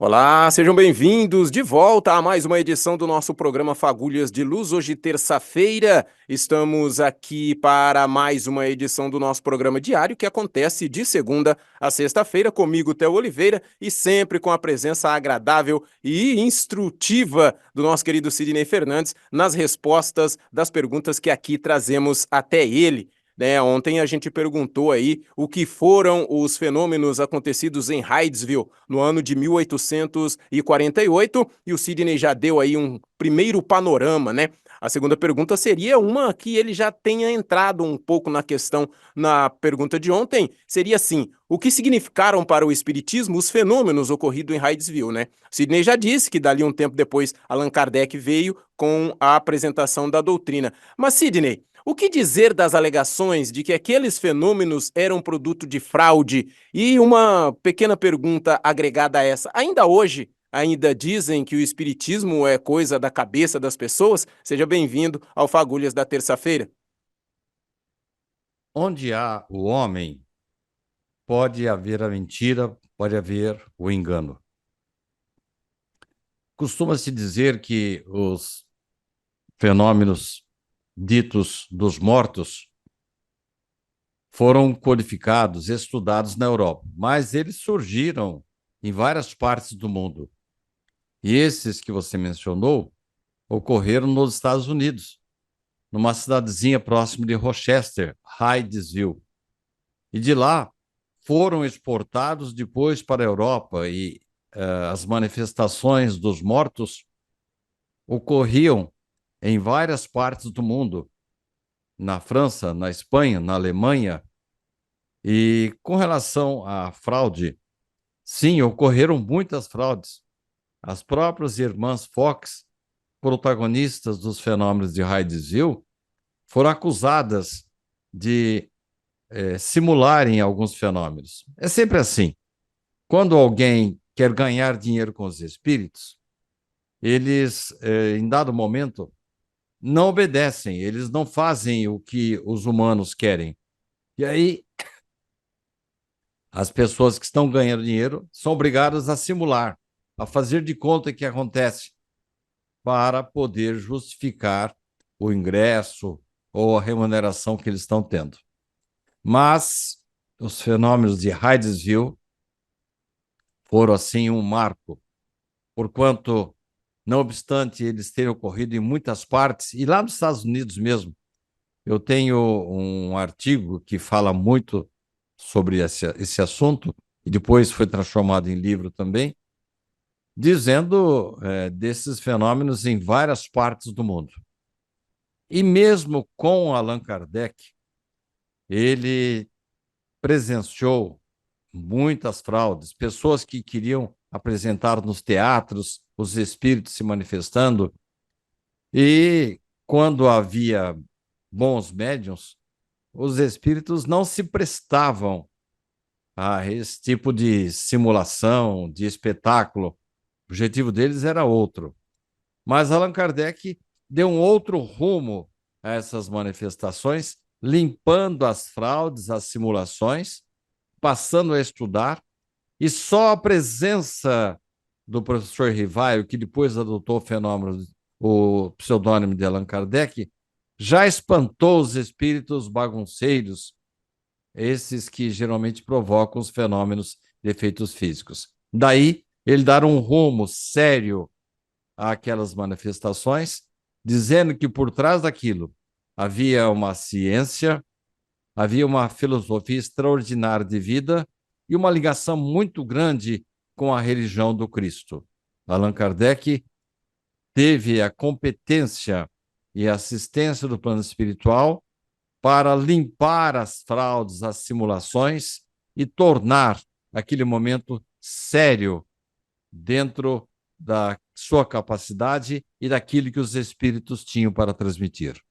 Olá, sejam bem-vindos de volta a mais uma edição do nosso programa Fagulhas de Luz. Hoje, terça-feira, estamos aqui para mais uma edição do nosso programa diário, que acontece de segunda a sexta-feira, comigo, Theo Oliveira, e sempre com a presença agradável e instrutiva do nosso querido Sidney Fernandes nas respostas das perguntas que aqui trazemos até ele. Ontem a gente perguntou aí o que foram os fenômenos acontecidos em Hydesville no ano de 1848 e o Sidney já deu aí um primeiro panorama, né? A segunda pergunta seria uma que ele já tenha entrado um pouco na questão na pergunta de ontem, seria assim, o que significaram para o espiritismo os fenômenos ocorridos em Hydesville, né? Sidney já disse que dali um tempo depois Allan Kardec veio com a apresentação da doutrina. Mas Sidney, o que dizer das alegações de que aqueles fenômenos eram produto de fraude? E uma pequena pergunta agregada a essa: ainda hoje, ainda dizem que o espiritismo é coisa da cabeça das pessoas? Seja bem-vindo ao Fagulhas da terça-feira. Onde há o homem, pode haver a mentira, pode haver o engano. Costuma-se dizer que os fenômenos ditos dos mortos foram codificados, estudados na Europa, mas eles surgiram em várias partes do mundo. E esses que você mencionou ocorreram nos Estados Unidos, numa cidadezinha próxima de Rochester, Hydesville. E de lá foram exportados depois para a Europa e as manifestações dos mortos ocorriam em várias partes do mundo, na França, na Espanha, na Alemanha. E com relação à fraude, sim, ocorreram muitas fraudes. As próprias irmãs Fox, protagonistas dos fenômenos de Hydesville, foram acusadas de simularem alguns fenômenos. É sempre assim. Quando alguém quer ganhar dinheiro com os espíritos, eles, em dado momento, não obedecem, eles não fazem o que os humanos querem. E aí, as pessoas que estão ganhando dinheiro são obrigadas a simular, a fazer de conta que acontece, para poder justificar o ingresso ou a remuneração que eles estão tendo. Mas os fenômenos de Hydesville foram, assim, um marco, porquanto, não obstante eles terem ocorrido em muitas partes, e lá nos Estados Unidos mesmo, eu tenho um artigo que fala muito sobre esse assunto, e depois foi transformado em livro também, dizendo desses fenômenos em várias partes do mundo. E mesmo com Allan Kardec, ele presenciou muitas fraudes, pessoas que queriam apresentar nos teatros os espíritos se manifestando, e quando havia bons médiuns, os espíritos não se prestavam a esse tipo de simulação, de espetáculo. O objetivo deles era outro. Mas Allan Kardec deu um outro rumo a essas manifestações, limpando as fraudes, as simulações, passando a estudar, e só a presença do professor Rivaio, que depois adotou o fenômeno, o pseudônimo de Allan Kardec, já espantou os espíritos bagunceiros, esses que geralmente provocam os fenômenos de efeitos físicos. Daí, ele dar um rumo sério àquelas manifestações, dizendo que por trás daquilo havia uma ciência, havia uma filosofia extraordinária de vida e uma ligação muito grande com a religião do Cristo. Allan Kardec teve a competência e assistência do plano espiritual para limpar as fraudes, as simulações e tornar aquele momento sério dentro da sua capacidade e daquilo que os espíritos tinham para transmitir.